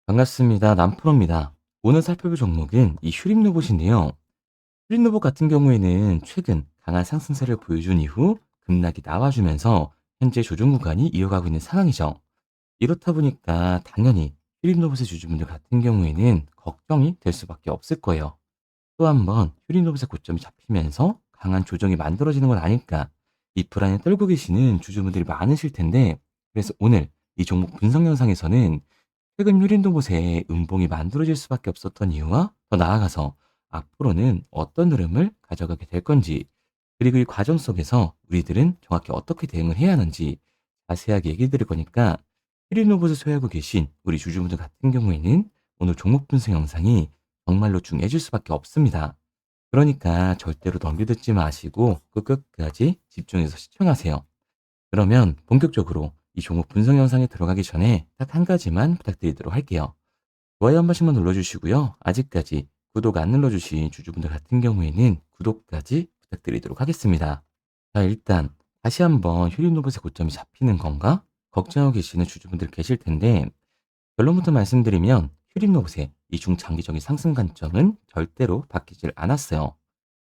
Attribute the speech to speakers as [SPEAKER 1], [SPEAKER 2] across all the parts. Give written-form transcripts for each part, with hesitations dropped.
[SPEAKER 1] 반갑습니다. 남프로입니다. 오늘 살펴볼 종목은 이 휴림 로봇인데요. 휴림 로봇 같은 경우에는 최근 강한 상승세를 보여준 이후 급락이 나와주면서 현재 조정 구간이 이어가고 있는 상황이죠. 이렇다 보니까 당연히 휴림 로봇의 주주분들 같은 경우에는 걱정이 될 수밖에 없을 거예요. 또 한 번 휴림 로봇의 고점이 잡히면서 강한 조정이 만들어지는 건 아닐까, 이 불안에 떨고 계시는 주주분들이 많으실 텐데, 그래서 오늘 이 종목 분석 영상에서는 최근 유린 로봇에 음봉이 만들어질 수밖에 없었던 이유와 더 나아가서 앞으로는 어떤 흐름을 가져가게 될 건지, 그리고 이 과정 속에서 우리들은 정확히 어떻게 대응을 해야 하는지 자세하게 얘기 드릴 거니까, 유린 로봇을 소유하고 계신 우리 주주분들 같은 경우에는 오늘 종목 분석 영상이 정말로 중요해질 수밖에 없습니다. 그러니까 절대로 넘겨듣지 마시고 그 끝까지 집중해서 시청하세요. 그러면 본격적으로 이 종목 분석 영상에 들어가기 전에 딱 한 가지만 부탁드리도록 할게요. 좋아요 한 번씩만 눌러주시고요. 아직까지 구독 안 눌러주신 주주분들 같은 경우에는 구독까지 부탁드리도록 하겠습니다. 자, 일단 다시 한번 휴림 로봇의 고점이 잡히는 건가 걱정하고 계시는 주주분들 계실 텐데, 결론부터 말씀드리면 휴림 로봇의 이 중장기적인 상승 관점은 절대로 바뀌질 않았어요.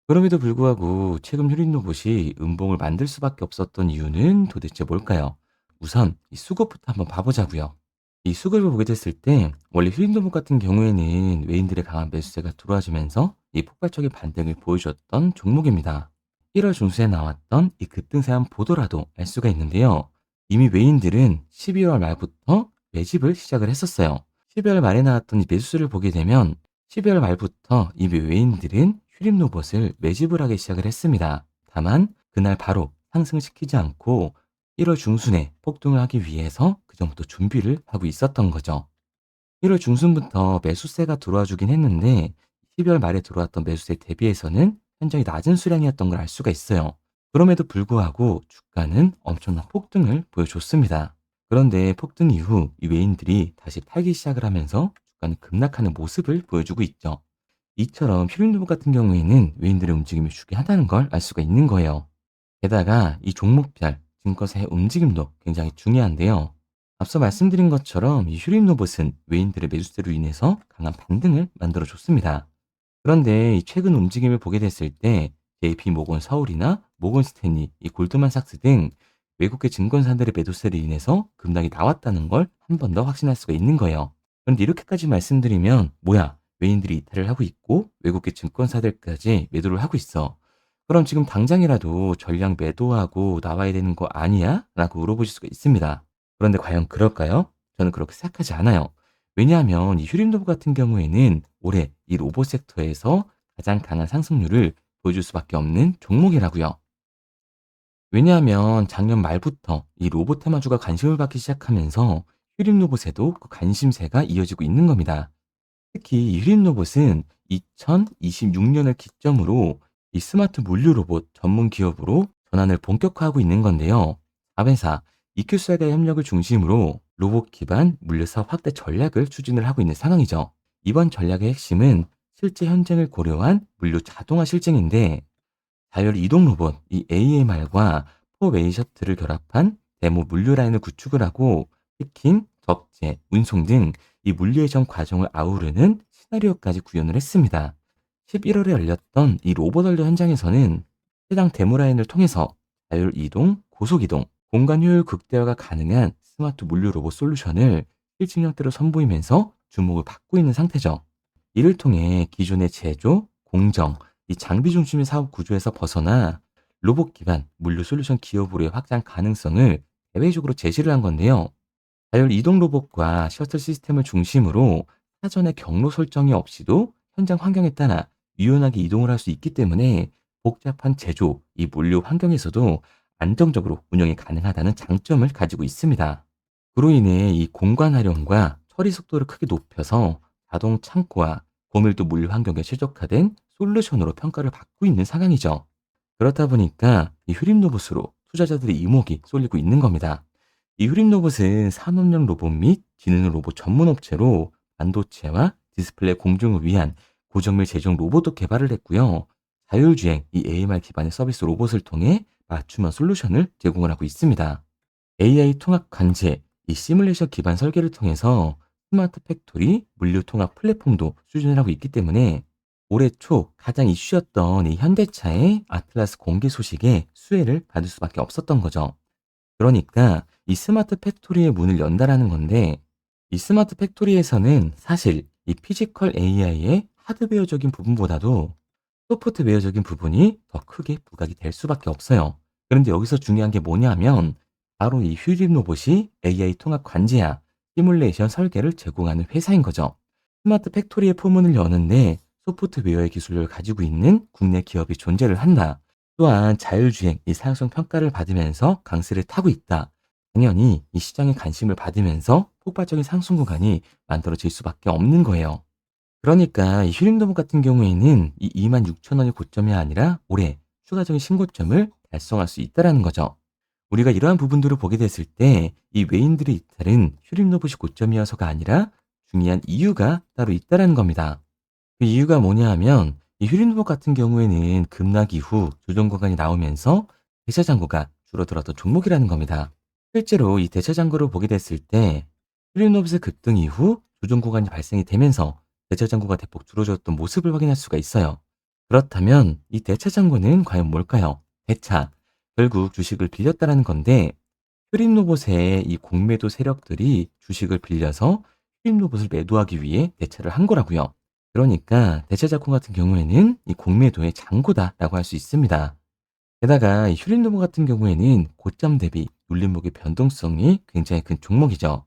[SPEAKER 1] 그럼에도 불구하고 최근 휴림 로봇이 음봉을 만들 수밖에 없었던 이유는 도대체 뭘까요? 우선 이 수급부터 한번 봐보자고요. 이 수급을 보게 됐을 때 원래 휴림 로봇 같은 경우에는 외인들의 강한 매수세가 들어와주면서 이 폭발적인 반등을 보여주었던 종목입니다. 1월 중순에 나왔던 이 급등세 한 보더라도 알 수가 있는데요. 이미 외인들은 12월 말부터 매집을 시작을 했었어요. 12월 말에 나왔던 이 매수수를 보게 되면 12월 말부터 이미 외인들은 휴림 로봇을 매집을 하기 시작을 했습니다. 다만 그날 바로 상승시키지 않고 1월 중순에 폭등을 하기 위해서 그전부터 준비를 하고 있었던 거죠. 1월 중순부터 매수세가 들어와 주긴 했는데 12월 말에 들어왔던 매수세 대비해서는 현저히 낮은 수량이었던 걸 알 수가 있어요. 그럼에도 불구하고 주가는 엄청난 폭등을 보여줬습니다. 그런데 폭등 이후 이 외인들이 다시 팔기 시작을 하면서 주가는 급락하는 모습을 보여주고 있죠. 이처럼 휴림 로봇 같은 경우에는 외인들의 움직임이 주기하다는 걸 알 수가 있는 거예요. 게다가 이 종목별 증권사의 움직임도 굉장히 중요한데요. 앞서 말씀드린 것처럼 이 휴림 로봇은 외인들의 매수세로 인해서 강한 반등을 만들어 줬습니다. 그런데 이 최근 움직임을 보게 됐을 때 JP 모건 서울이나 모건 스탠리, 이 골드만삭스 등 외국계 증권사들의 매도세로 인해서 급락이 나왔다는 걸 한 번 더 확신할 수가 있는 거예요. 그런데 이렇게까지 말씀드리면 뭐야? 외인들이 이탈을 하고 있고 외국계 증권사들까지 매도를 하고 있어. 그럼 지금 당장이라도 전량 매도하고 나와야 되는 거 아니야? 라고 물어보실 수가 있습니다. 그런데 과연 그럴까요? 저는 그렇게 생각하지 않아요. 왜냐하면 이 휴림 로봇 같은 경우에는 올해 이 로봇 섹터에서 가장 강한 상승률을 보여줄 수밖에 없는 종목이라고요. 왜냐하면 작년 말부터 이 로봇 테마주가 관심을 받기 시작하면서 휴림 로봇에도 그 관심세가 이어지고 있는 겁니다. 특히 이 휴림 로봇은 2026년을 기점으로 이 스마트 물류 로봇 전문 기업으로 전환을 본격화하고 있는 건데요. 4회사 이큐스와의 협력을 중심으로 로봇 기반 물류 사업 확대 전략을 추진을 하고 있는 상황이죠. 이번 전략의 핵심은 실제 현장을 고려한 물류 자동화 실증인데, 자율 이동 로봇 이 AMR과 포웨이 셔틀을 결합한 데모 물류 라인을 구축을 하고 피킹, 적재, 운송 등 이 물류의 전 과정을 아우르는 시나리오까지 구현을 했습니다. 11월에 열렸던 이 로봇 원료 현장에서는 해당 데모 라인을 통해서 자율 이동, 고속 이동, 공간 효율 극대화가 가능한 스마트 물류 로봇 솔루션을 실증 형태로 선보이면서 주목을 받고 있는 상태죠. 이를 통해 기존의 제조, 공정, 이 장비 중심의 사업 구조에서 벗어나 로봇 기반 물류 솔루션 기업으로의 확장 가능성을 대외적으로 제시를 한 건데요. 자율 이동 로봇과 셔틀 시스템을 중심으로 사전에 경로 설정이 없이도 현장 환경에 따라 유연하게 이동을 할 수 있기 때문에 복잡한 제조, 이 물류 환경에서도 안정적으로 운영이 가능하다는 장점을 가지고 있습니다. 그로 인해 이 공간 활용과 처리 속도를 크게 높여서 자동 창고와 고밀도 물류 환경에 최적화된 솔루션으로 평가를 받고 있는 상황이죠. 그렇다 보니까 이 휴림 로봇으로 투자자들의 이목이 쏠리고 있는 겁니다. 이 휴림 로봇은 산업용 로봇 및 지능 로봇 전문 업체로 반도체와 디스플레이 공정을 위한 고정밀 제종 로봇도 개발을 했고요. 자율주행 이 AMR 기반의 서비스 로봇을 통해 맞춤형 솔루션을 제공을 하고 있습니다. AI 통합 관제, 이 시뮬레이션 기반 설계를 통해서 스마트 팩토리, 물류 통합 플랫폼도 수준을 하고 있기 때문에 올해 초 가장 이슈였던 이 현대차의 아틀라스 공개 소식에 수혜를 받을 수밖에 없었던 거죠. 그러니까 이 스마트 팩토리의 문을 연다라는 건데 이 스마트 팩토리에서는 사실 이 피지컬 AI의 하드웨어적인 부분보다도 소프트웨어적인 부분이 더 크게 부각이 될 수밖에 없어요. 그런데 여기서 중요한 게 뭐냐면 바로 이 휴림 로봇이 AI 통합 관제야, 시뮬레이션 설계를 제공하는 회사인 거죠. 스마트 팩토리의 포문을 여는데 소프트웨어의 기술력을 가지고 있는 국내 기업이 존재를 한다. 또한 자율주행, 이 사용성 평가를 받으면서 강세를 타고 있다. 당연히 이 시장의 관심을 받으면서 폭발적인 상승 구간이 만들어질 수밖에 없는 거예요. 그러니까 이 휴림로봇 같은 경우에는 이 26,000원이 고점이 아니라 올해 추가적인 신고점을 달성할 수 있다라는 거죠. 우리가 이러한 부분들을 보게 됐을 때 이 외인들의 이탈은 휴림로봇이 고점이어서가 아니라 중요한 이유가 따로 있다라는 겁니다. 그 이유가 뭐냐 하면 이 휴림로봇 같은 경우에는 급락 이후 조정 구간이 나오면서 대차 잔고가 줄어들었던 종목이라는 겁니다. 실제로 이 대차 잔고를 보게 됐을 때 휴림로봇의 급등 이후 조정 구간이 발생이 되면서 대차 잔고가 대폭 줄어들었던 모습을 확인할 수가 있어요. 그렇다면 이 대차 잔고는 과연 뭘까요? 대차, 결국 주식을 빌렸다라는 건데 휴림로봇의 이 공매도 세력들이 주식을 빌려서 휴림로봇을 매도하기 위해 대차를 한 거라고요. 그러니까 대차 작품 같은 경우에는 이 공매도의 잔고다라고 할 수 있습니다. 게다가 이 휴림로봇 같은 경우에는 고점 대비 눌림목의 변동성이 굉장히 큰 종목이죠.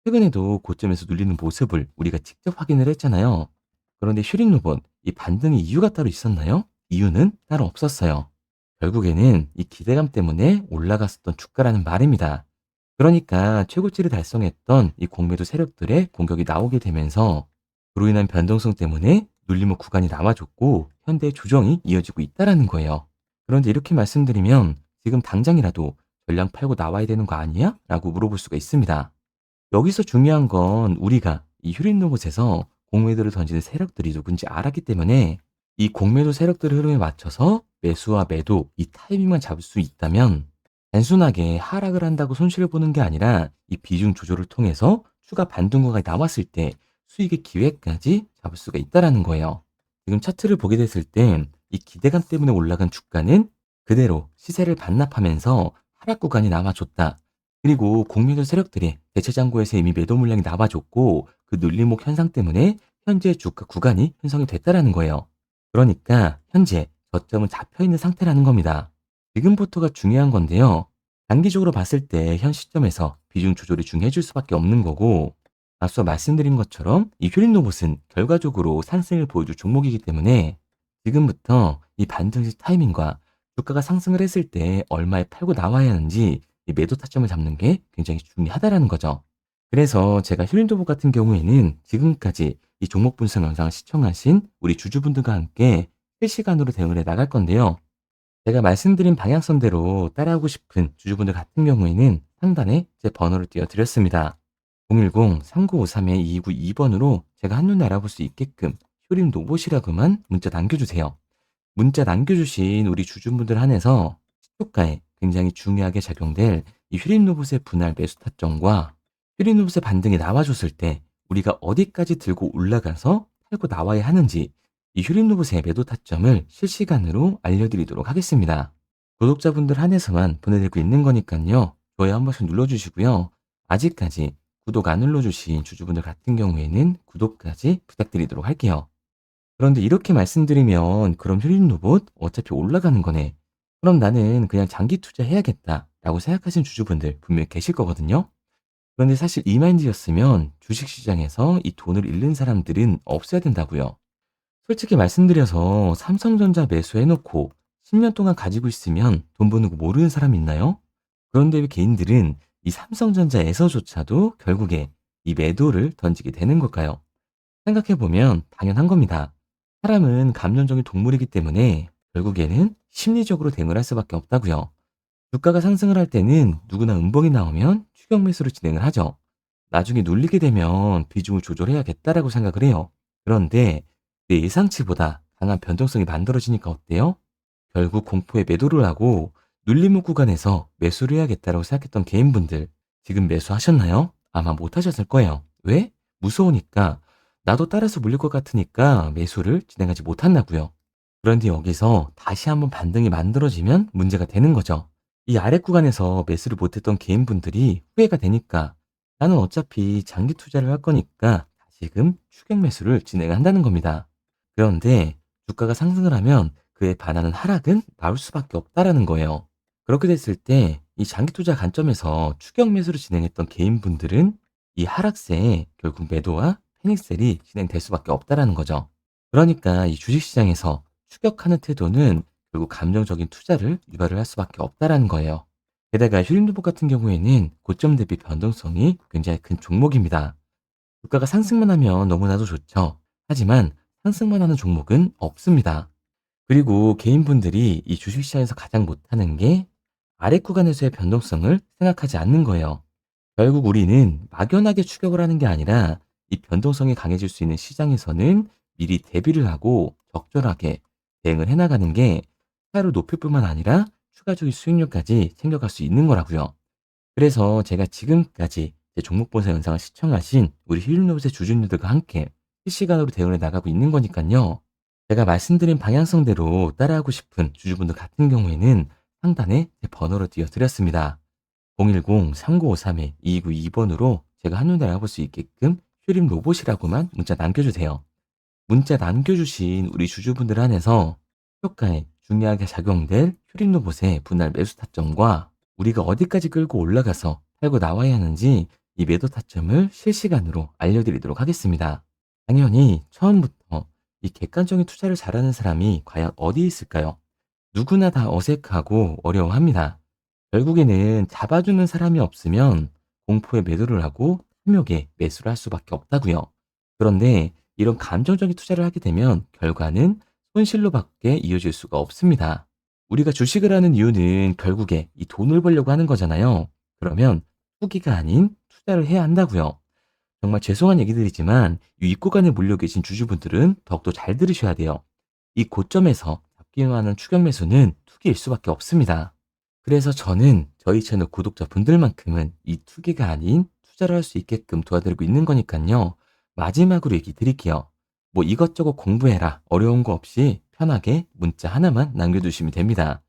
[SPEAKER 1] 최근에도 고점에서 눌리는 모습을 우리가 직접 확인을 했잖아요. 그런데 휴림로봇, 이 반등의 이유가 따로 있었나요? 이유는 따로 없었어요. 결국에는 이 기대감 때문에 올라갔었던 주가라는 말입니다. 그러니까 최고치를 달성했던 이 공매도 세력들의 공격이 나오게 되면서 그로 인한 변동성 때문에 눌림목 구간이 남아줬고 현대 조정이 이어지고 있다라는 거예요. 그런데 이렇게 말씀드리면 지금 당장이라도 전량 팔고 나와야 되는 거 아니야? 라고 물어볼 수가 있습니다. 여기서 중요한 건 우리가 이 휴림 로봇에서 공매도를 던지는 세력들이 누군지 알았기 때문에 이 공매도 세력들의 흐름에 맞춰서 매수와 매도 이 타이밍만 잡을 수 있다면 단순하게 하락을 한다고 손실을 보는 게 아니라 이 비중 조절을 통해서 추가 반등구가 나왔을 때 수익의 기회까지 잡을 수가 있다라는 거예요. 지금 차트를 보게 됐을 때 이 기대감 때문에 올라간 주가는 그대로 시세를 반납하면서 하락 구간이 남아줬다. 그리고 공매도 세력들이 대체 잔고에서 이미 매도 물량이 나와줬고 그 눌림목 현상 때문에 현재 주가 구간이 형성이 됐다라는 거예요. 그러니까 현재 저점은 잡혀 있는 상태라는 겁니다. 지금부터가 중요한 건데요. 단기적으로 봤을 때 현 시점에서 비중 조절이 중요해질 수밖에 없는 거고 앞서 말씀드린 것처럼 이 휴림 로봇은 결과적으로 상승을 보여줄 종목이기 때문에 지금부터 이 반등식 타이밍과 주가가 상승을 했을 때 얼마에 팔고 나와야 하는지 이 매도 타점을 잡는 게 굉장히 중요하다라는 거죠. 그래서 제가 휴림도복 같은 경우에는 지금까지 이 종목 분석 영상을 시청하신 우리 주주분들과 함께 실시간으로 대응을 해 나갈 건데요. 제가 말씀드린 방향성대로 따라하고 싶은 주주분들 같은 경우에는 상단에 제 번호를 띄워드렸습니다. 010-3953-2292번으로 제가 한눈에 알아볼 수 있게끔 휴림 로봇이라고만 문자 남겨주세요. 문자 남겨주신 우리 주주분들 한해서 시초가에 굉장히 중요하게 작용될 이 휴림 로봇의 분할 매수 타점과 휴림 로봇의 반등이 나와줬을 때 우리가 어디까지 들고 올라가서 팔고 나와야 하는지 이 휴림 로봇의 매도 타점을 실시간으로 알려드리도록 하겠습니다. 구독자분들 한해서만 보내드리고 있는 거니까요. 좋아요 한 번씩 눌러주시고요. 아직까지 구독 안 눌러주신 주주분들 같은 경우에는 구독까지 부탁드리도록 할게요. 그런데 이렇게 말씀드리면 그럼 휴림 로봇 어차피 올라가는 거네. 그럼 나는 그냥 장기 투자해야겠다라고 생각하시는 주주분들 분명히 계실 거거든요. 그런데 사실 이 마인드였으면 주식시장에서 이 돈을 잃는 사람들은 없어야 된다고요. 솔직히 말씀드려서 삼성전자 매수해놓고 10년 동안 가지고 있으면 돈 버는 거 모르는 사람 있나요? 그런데 왜 개인들은 이 삼성전자에서조차도 결국에 이 매도를 던지게 되는 걸까요? 생각해보면 당연한 겁니다. 사람은 감정적인 동물이기 때문에 결국에는 심리적으로 대응을 할 수밖에 없다고요. 주가가 상승을 할 때는 누구나 음봉이 나오면 추격 매수로 진행을 하죠. 나중에 눌리게 되면 비중을 조절해야겠다라고 생각을 해요. 그런데 내 예상치보다 강한 변동성이 만들어지니까 어때요? 결국 공포에 매도를 하고 눌림목 구간에서 매수를 해야겠다라고 생각했던 개인분들 지금 매수하셨나요? 아마 못하셨을 거예요. 왜? 무서우니까 나도 따라서 물릴 것 같으니까 매수를 진행하지 못한다고요. 그런데 여기서 다시 한번 반등이 만들어지면 문제가 되는 거죠. 이 아래 구간에서 매수를 못했던 개인분들이 후회가 되니까 나는 어차피 장기 투자를 할 거니까 다시금 추격 매수를 진행한다는 겁니다. 그런데 주가가 상승을 하면 그에 반하는 하락은 나올 수밖에 없다라는 거예요. 그렇게 됐을 때 이 장기 투자 관점에서 추격 매수를 진행했던 개인분들은 이 하락세에 결국 매도와 패닉셀이 진행될 수밖에 없다라는 거죠. 그러니까 이 주식시장에서 추격하는 태도는 결국 감정적인 투자를 유발을 할 수밖에 없다라는 거예요. 게다가 휴림루복 같은 경우에는 고점 대비 변동성이 굉장히 큰 종목입니다. 주가가 상승만 하면 너무나도 좋죠. 하지만 상승만 하는 종목은 없습니다. 그리고 개인분들이 이 주식시장에서 가장 못하는 게 아래 구간에서의 변동성을 생각하지 않는 거예요. 결국 우리는 막연하게 추격을 하는 게 아니라 이 변동성이 강해질 수 있는 시장에서는 미리 대비를 하고 적절하게 대응을 해나가는 게 차를 높일 뿐만 아니라 추가적인 수익률까지 챙겨갈 수 있는 거라고요. 그래서 제가 지금까지 제 종목 본사 영상을 시청하신 우리 힐링로봇의 주주님들과 함께 실시간으로 대응을 나가고 있는 거니까요. 제가 말씀드린 방향성대로 따라하고 싶은 주주분들 같은 경우에는 상단에 제 번호를 띄워드렸습니다. 010-3953-2292번으로 제가 한눈에 알아볼 수 있게끔 휴림 로봇이라고만 문자 남겨주세요. 문자 남겨주신 우리 주주분들 안에서 효과에 중요하게 작용될 휴림 로봇의 분할 매수 타점과 우리가 어디까지 끌고 올라가서 팔고 나와야 하는지 이 매도 타점을 실시간으로 알려드리도록 하겠습니다. 당연히 처음부터 이 객관적인 투자를 잘하는 사람이 과연 어디 있을까요? 누구나 다 어색하고 어려워합니다. 결국에는 잡아주는 사람이 없으면 공포에 매도를 하고 탐욕에 매수를 할 수밖에 없다고요. 그런데 이런 감정적인 투자를 하게 되면 결과는 손실로밖에 이어질 수가 없습니다. 우리가 주식을 하는 이유는 결국에 이 돈을 벌려고 하는 거잖아요. 그러면 투기가 아닌 투자를 해야 한다고요. 정말 죄송한 얘기들이지만 이 윗구간에 몰려 계신 주주분들은 더욱더 잘 들으셔야 돼요. 이 고점에서 잡기만 하는 추격 매수는 투기일 수밖에 없습니다. 그래서 저는 저희 채널 구독자분들만큼은 이 투기가 아닌 투자를 할 수 있게끔 도와드리고 있는 거니까요. 마지막으로 얘기 드릴게요. 뭐 이것저것 공부해라 어려운 거 없이 편하게 문자 하나만 남겨주시면 됩니다.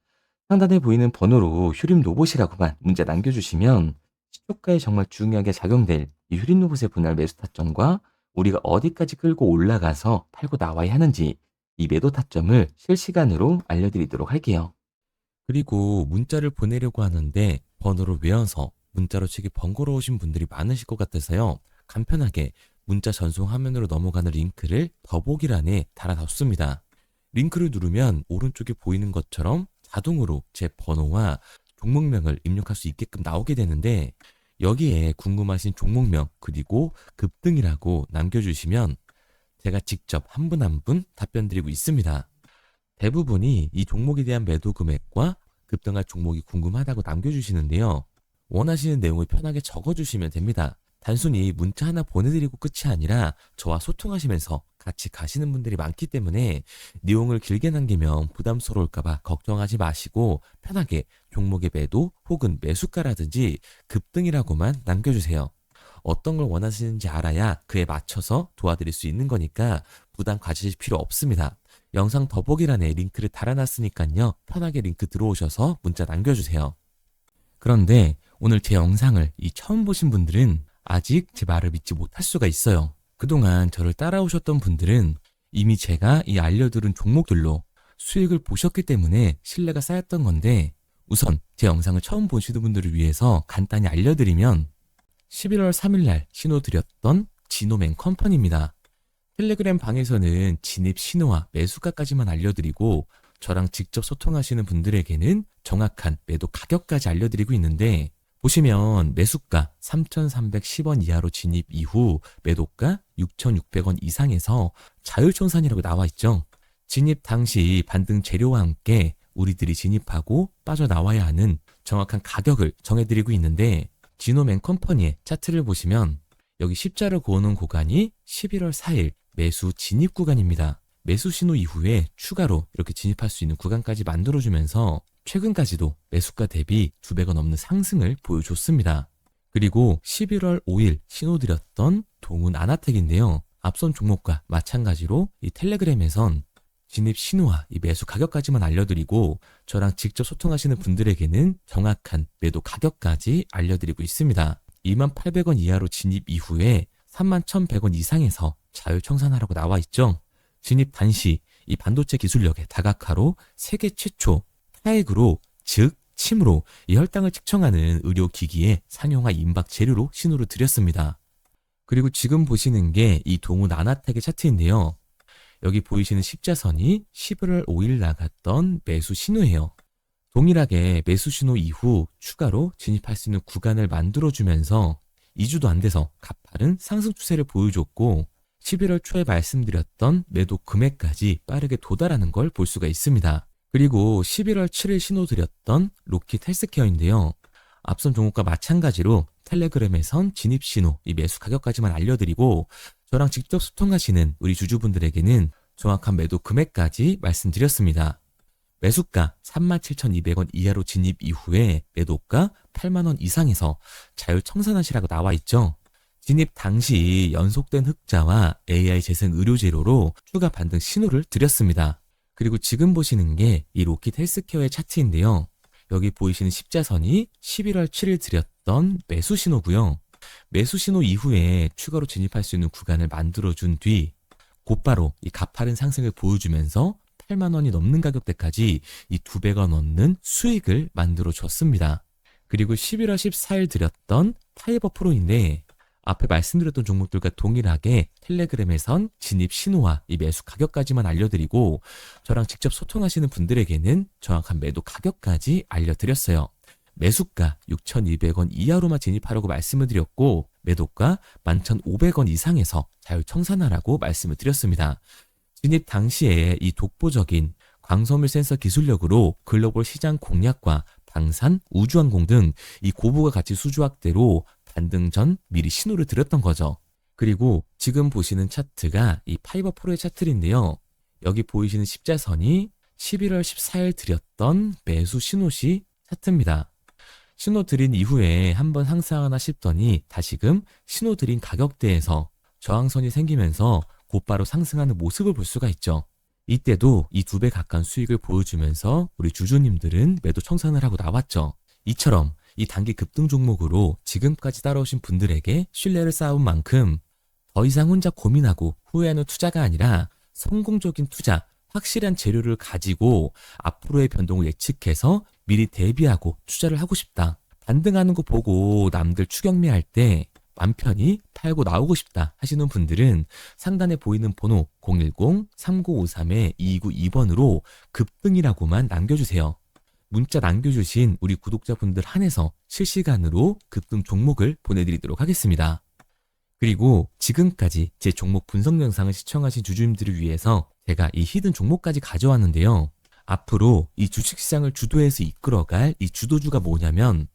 [SPEAKER 1] 상단에 보이는 번호로 휴림 로봇이라고만 문자 남겨주시면 시초가에 정말 중요하게 작용될 이 휴림 로봇의 분할 매수 타점과 우리가 어디까지 끌고 올라가서 팔고 나와야 하는지 이 매도 타점을 실시간으로 알려드리도록 할게요.
[SPEAKER 2] 그리고 문자를 보내려고 하는데 번호를 외워서 문자로 치기 번거로우신 분들이 많으실 것 같아서요. 간편하게 문자 전송 화면으로 넘어가는 링크를 더보기란에 달아놨습니다. 링크를 누르면 오른쪽에 보이는 것처럼 자동으로 제 번호와 종목명을 입력할 수 있게끔 나오게 되는데 여기에 궁금하신 종목명 그리고 급등이라고 남겨주시면 제가 직접 한 분 한 분 답변 드리고 있습니다. 대부분이 이 종목에 대한 매도 금액과 급등할 종목이 궁금하다고 남겨주시는데요. 원하시는 내용을 편하게 적어주시면 됩니다. 단순히 문자 하나 보내드리고 끝이 아니라 저와 소통하시면서 같이 가시는 분들이 많기 때문에 내용을 길게 남기면 부담스러울까봐 걱정하지 마시고 편하게 종목의 매도 혹은 매수가라든지 급등이라고만 남겨주세요. 어떤 걸 원하시는지 알아야 그에 맞춰서 도와드릴 수 있는 거니까 부담 가지실 필요 없습니다. 영상 더보기란에 링크를 달아놨으니까요. 편하게 링크 들어오셔서 문자 남겨주세요. 그런데 오늘 제 영상을 처음 보신 분들은 아직 제 말을 믿지 못할 수가 있어요. 그동안 저를 따라오셨던 분들은 이미 제가 이 알려드린 종목들로 수익을 보셨기 때문에 신뢰가 쌓였던 건데 우선 제 영상을 처음 보시는 분들을 위해서 간단히 알려드리면 11월 3일날 신호드렸던 지노맨 컴퍼니입니다. 텔레그램 방에서는 진입 신호와 매수가까지만 알려드리고 저랑 직접 소통하시는 분들에게는 정확한 매도 가격까지 알려드리고 있는데 보시면 매수가 3,310원 이하로 진입 이후 매도가 6,600원 이상에서 자율청산이라고 나와 있죠. 진입 당시 반등 재료와 함께 우리들이 진입하고 빠져나와야 하는 정확한 가격을 정해드리고 있는데 지노맨 컴퍼니의 차트를 보시면 여기 십자를 그어놓은 구간이 11월 4일 매수 진입 구간입니다. 매수 신호 이후에 추가로 이렇게 진입할 수 있는 구간까지 만들어주면서 최근까지도 매수가 대비 2배가 넘는 상승을 보여줬습니다. 그리고 11월 5일 신호드렸던 동훈 아나텍인데요. 앞선 종목과 마찬가지로 이 텔레그램에선 진입 신호와 이 매수 가격까지만 알려드리고 저랑 직접 소통하시는 분들에게는 정확한 매도 가격까지 알려드리고 있습니다. 28,000원 이하로 진입 이후에 31,100원 이상에서 자율 청산하라고 나와 있죠. 진입 단시 이 반도체 기술력의 다각화로 세계 최초 타액으로 즉 침으로 이 혈당을 측정하는 의료기기에 상용화 임박 재료로 신호를 드렸습니다. 그리고 지금 보시는 게 이 동훈 아나텍의 차트인데요. 여기 보이시는 십자선이 11월 5일 나갔던 매수 신호예요. 동일하게 매수 신호 이후 추가로 진입할 수 있는 구간을 만들어주면서 2주도 안 돼서 가파른 상승 추세를 보여줬고 11월 초에 말씀드렸던 매도 금액까지 빠르게 도달하는 걸 볼 수가 있습니다. 그리고 11월 7일 신호 드렸던 로킷 헬스케어인데요. 앞선 종목과 마찬가지로 텔레그램에선 진입 신호, 이 매수 가격까지만 알려드리고 저랑 직접 소통하시는 우리 주주분들에게는 정확한 매도 금액까지 말씀드렸습니다. 매수가 37,200원 이하로 진입 이후에 매도가 8만원 이상에서 자율 청산하시라고 나와 있죠. 진입 당시 연속된 흑자와 AI 재생 의료 재료로 추가 반등 신호를 드렸습니다. 그리고 지금 보시는 게 이 로킷 헬스케어의 차트인데요. 여기 보이시는 십자선이 11월 7일 드렸던 매수 신호고요. 매수 신호 이후에 추가로 진입할 수 있는 구간을 만들어준 뒤 곧바로 이 가파른 상승을 보여주면서 8만 원이 넘는 가격대까지 이 2배가 넘는 수익을 만들어 줬습니다. 그리고 11월 14일 드렸던 파이버 프로인데 앞에 말씀드렸던 종목들과 동일하게 텔레그램에선 진입 신호와 이 매수 가격까지만 알려드리고 저랑 직접 소통하시는 분들에게는 정확한 매도 가격까지 알려드렸어요. 매수가 6,200원 이하로만 진입하라고 말씀을 드렸고 매도가 11,500원 이상에서 자율 청산하라고 말씀을 드렸습니다. 진입 당시에 이 독보적인 광섬유 센서 기술력으로 글로벌 시장 공략과 방산, 우주항공 등 이 고부가 가치 수주 확대로 반등 전 미리 신호를 드렸던 거죠. 그리고 지금 보시는 차트가 이 파이버 프로의 차트인데요. 여기 보이시는 십자선이 11월 14일 드렸던 매수 신호시 차트입니다. 신호 드린 이후에 한번 상승하나 싶더니 다시금 신호 드린 가격대에서 저항선이 생기면서 곧바로 상승하는 모습을 볼 수가 있죠. 이때도 이 2배 가까운 수익을 보여주면서 우리 주주님들은 매도 청산을 하고 나왔죠. 이처럼 이 단기 급등 종목으로 지금까지 따라오신 분들에게 신뢰를 쌓은 만큼 더 이상 혼자 고민하고 후회하는 투자가 아니라 성공적인 투자, 확실한 재료를 가지고 앞으로의 변동을 예측해서 미리 대비하고 투자를 하고 싶다. 반등하는 거 보고 남들 추격매할 때 맘 편히 팔고 나오고 싶다 하시는 분들은 상단에 보이는 번호 010-3953-2292번으로 급등이라고만 남겨주세요. 문자 남겨주신 우리 구독자분들 한해서 실시간으로 급등 종목을 보내드리도록 하겠습니다. 그리고 지금까지 제 종목 분석 영상을 시청하신 주주님들을 위해서 제가 이 히든 종목까지 가져왔는데요. 앞으로 이 주식시장을 주도해서 이끌어갈 이 주도주가 뭐냐면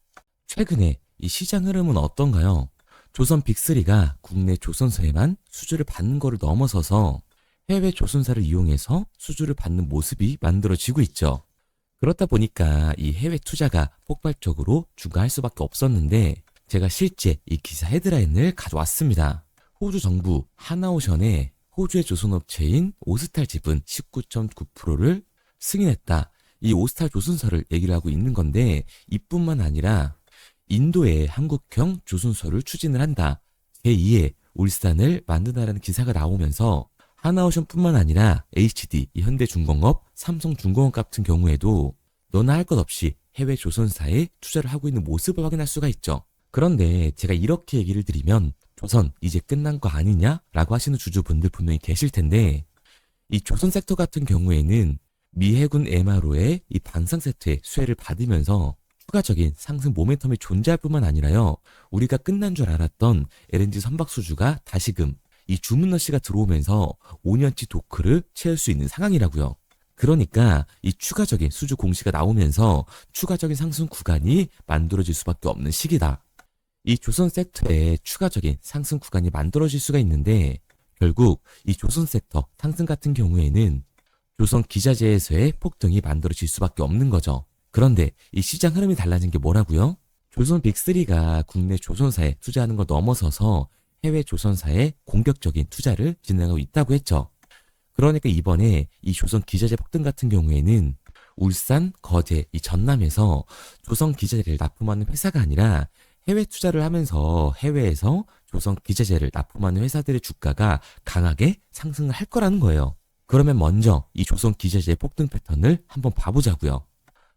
[SPEAKER 2] 최근에 이 시장 흐름은 어떤가요? 조선 빅3가 국내 조선사에만 수주를 받는 거를 넘어서서 해외 조선사를 이용해서 수주를 받는 모습이 만들어지고 있죠. 그렇다 보니까 이 해외 투자가 폭발적으로 증가할 수밖에 없었는데 제가 실제 이 기사 헤드라인을 가져왔습니다. 호주 정부 하나오션에 호주의 조선업체인 오스탈 지분 19.9%를 승인했다. 이 오스탈 조선사를 얘기를 하고 있는 건데 이뿐만 아니라 인도에 한국형 조선소를 추진을 한다. 제2의 울산을 만든다라는 기사가 나오면서 하나오션뿐만 아니라 HD, 현대중공업, 삼성중공업 같은 경우에도 너나 할 것 없이 해외 조선사에 투자를 하고 있는 모습을 확인할 수가 있죠. 그런데 제가 이렇게 얘기를 드리면 조선 이제 끝난 거 아니냐라고 하시는 주주분들 분명히 계실 텐데 이 조선 섹터 같은 경우에는 미 해군 MRO의 이 방산 세트의 수혜를 받으면서 추가적인 상승 모멘텀이 존재할 뿐만 아니라요. 우리가 끝난 줄 알았던 LNG 선박 수주가 다시금 이 주문러시가 들어오면서 5년치 도크를 채울 수 있는 상황이라고요. 그러니까 이 추가적인 수주 공시가 나오면서 추가적인 상승 구간이 만들어질 수밖에 없는 시기다. 이 조선 섹터에 추가적인 상승 구간이 만들어질 수가 있는데 결국 이 조선 섹터 상승 같은 경우에는 조선 기자재에서의 폭등이 만들어질 수밖에 없는 거죠. 그런데 이 시장 흐름이 달라진 게 뭐라고요? 조선 빅3가 국내 조선사에 투자하는 걸 넘어서서 해외 조선사에 공격적인 투자를 진행하고 있다고 했죠. 그러니까 이번에 이 조선 기자재 폭등 같은 경우에는 울산, 거제, 이 전남에서 조선 기자재를 납품하는 회사가 아니라 해외 투자를 하면서 해외에서 조선 기자재를 납품하는 회사들의 주가가 강하게 상승을 할 거라는 거예요. 그러면 먼저 이 조선 기자재 폭등 패턴을 한번 봐보자고요.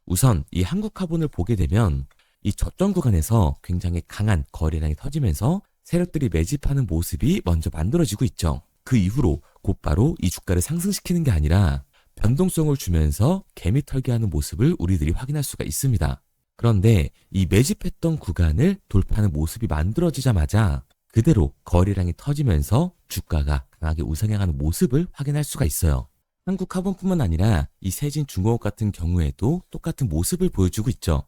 [SPEAKER 2] 우선 이 한국화본을 보게 되면 이 저점 구간에서 굉장히 강한 거래량이 터지면서 세력들이 매집하는 모습이 먼저 만들어지고 있죠. 그 이후로 곧바로 이 주가를 상승시키는 게 아니라 변동성을 주면서 개미 털기하는 모습을 우리들이 확인할 수가 있습니다. 그런데 이 매집했던 구간을 돌파하는 모습이 만들어지자마자 그대로 거래량이 터지면서 주가가 강하게 우상향하는 모습을 확인할 수가 있어요. 한국화본뿐만 아니라 이 세진중공업 같은 경우에도 똑같은 모습을 보여주고 있죠.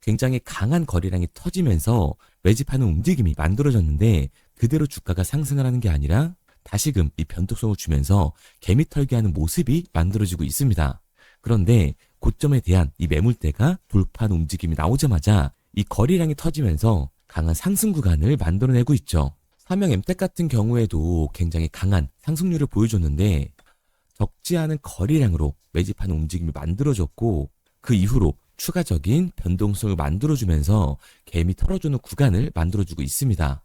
[SPEAKER 2] 굉장히 강한 거래량이 터지면서 매집하는 움직임이 만들어졌는데 그대로 주가가 상승을 하는 게 아니라 다시금 이 변동성을 주면서 개미 털기하는 모습이 만들어지고 있습니다. 그런데 고점에 대한 이 매물대가 돌파하는 움직임이 나오자마자 이 거래량이 터지면서 강한 상승 구간을 만들어내고 있죠. 삼형 엠텍 같은 경우에도 굉장히 강한 상승률을 보여줬는데 적지 않은 거래량으로 매집하는 움직임이 만들어졌고 그 이후로 추가적인 변동성을 만들어주면서 개미 털어주는 구간을 만들어주고 있습니다.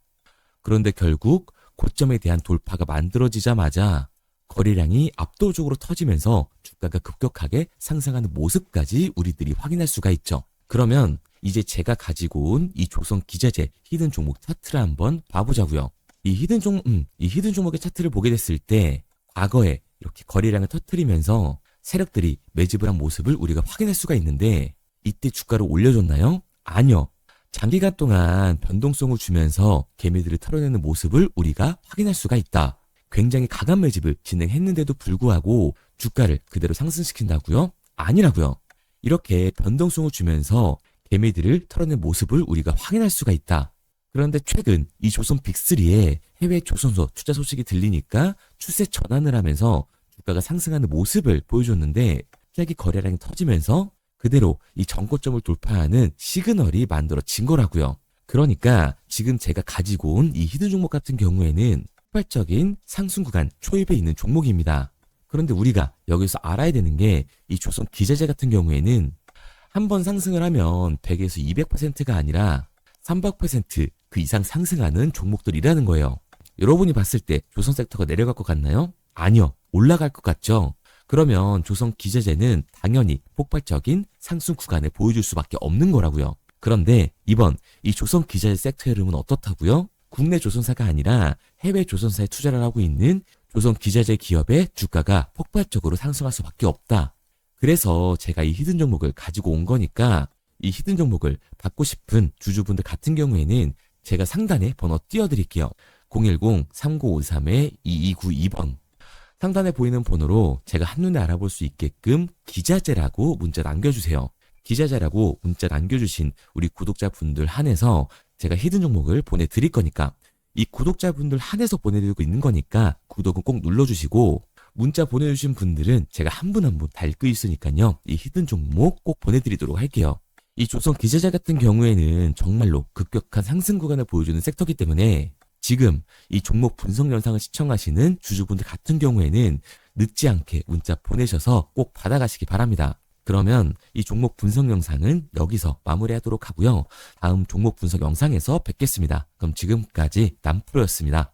[SPEAKER 2] 그런데 결국 고점에 대한 돌파가 만들어지자마자 거래량이 압도적으로 터지면서 주가가 급격하게 상승하는 모습까지 우리들이 확인할 수가 있죠. 그러면 이제 제가 가지고 온 이 조선 기자재 히든 종목 차트를 한번 봐보자고요. 이 히든 종목의 차트를 보게 됐을 때 과거에 이렇게 거래량을 터뜨리면서 세력들이 매집을 한 모습을 우리가 확인할 수가 있는데 이때 주가를 올려줬나요? 아니요. 장기간 동안 변동성을 주면서 개미들을 털어내는 모습을 우리가 확인할 수가 있다. 굉장히 강한 매집을 진행했는데도 불구하고 주가를 그대로 상승시킨다고요? 아니라고요. 이렇게 변동성을 주면서 개미들을 털어낸 모습을 우리가 확인할 수가 있다. 그런데 최근 이 조선 빅3의 해외 조선소 투자 소식이 들리니까 추세 전환을 하면서 주가가 상승하는 모습을 보여줬는데 갑자기 거래량이 터지면서 그대로 이 전고점을 돌파하는 시그널이 만들어진 거라고요. 그러니까 지금 제가 가지고 온 이 히든 종목 같은 경우에는 폭발적인 상승 구간 초입에 있는 종목입니다. 그런데 우리가 여기서 알아야 되는 게 이 조선 기자재 같은 경우에는 한번 상승을 하면 100에서 200%가 아니라 300%그 이상 상승하는 종목들이라는 거예요. 여러분이 봤을 때 조선 섹터가 내려갈 것 같나요? 아니요. 올라갈 것 같죠? 그러면 조선 기자재는 당연히 폭발적인 상승 구간을 보여줄 수밖에 없는 거라고요. 그런데 이번 이 조선 기자재 섹터의 흐름은 어떻다고요? 국내 조선사가 아니라 해외 조선사에 투자를 하고 있는 조선 기자재 기업의 주가가 폭발적으로 상승할 수밖에 없다. 그래서 제가 이 히든 종목을 가지고 온 거니까 이 히든 종목을 받고 싶은 주주분들 같은 경우에는 제가 상단에 번호 띄워드릴게요. 010-3953-2292번. 상단에 보이는 번호로 제가 한눈에 알아볼 수 있게끔 기자재라고 문자 남겨주세요. 기자재라고 문자 남겨주신 우리 구독자분들 한해서 제가 히든 종목을 보내드릴 거니까 이 구독자분들 한해서 보내드리고 있는 거니까 구독은 꼭 눌러주시고 문자 보내주신 분들은 제가 한 분 한 분 다 읽고 있으니까요. 이 히든 종목 꼭 보내드리도록 할게요. 이 조선 기자재 같은 경우에는 정말로 급격한 상승 구간을 보여주는 섹터이기 때문에 지금 이 종목 분석 영상을 시청하시는 주주분들 같은 경우에는 늦지 않게 문자 보내셔서 꼭 받아가시기 바랍니다. 그러면 이 종목 분석 영상은 여기서 마무리하도록 하고요. 다음 종목 분석 영상에서 뵙겠습니다. 그럼 지금까지 남프로였습니다.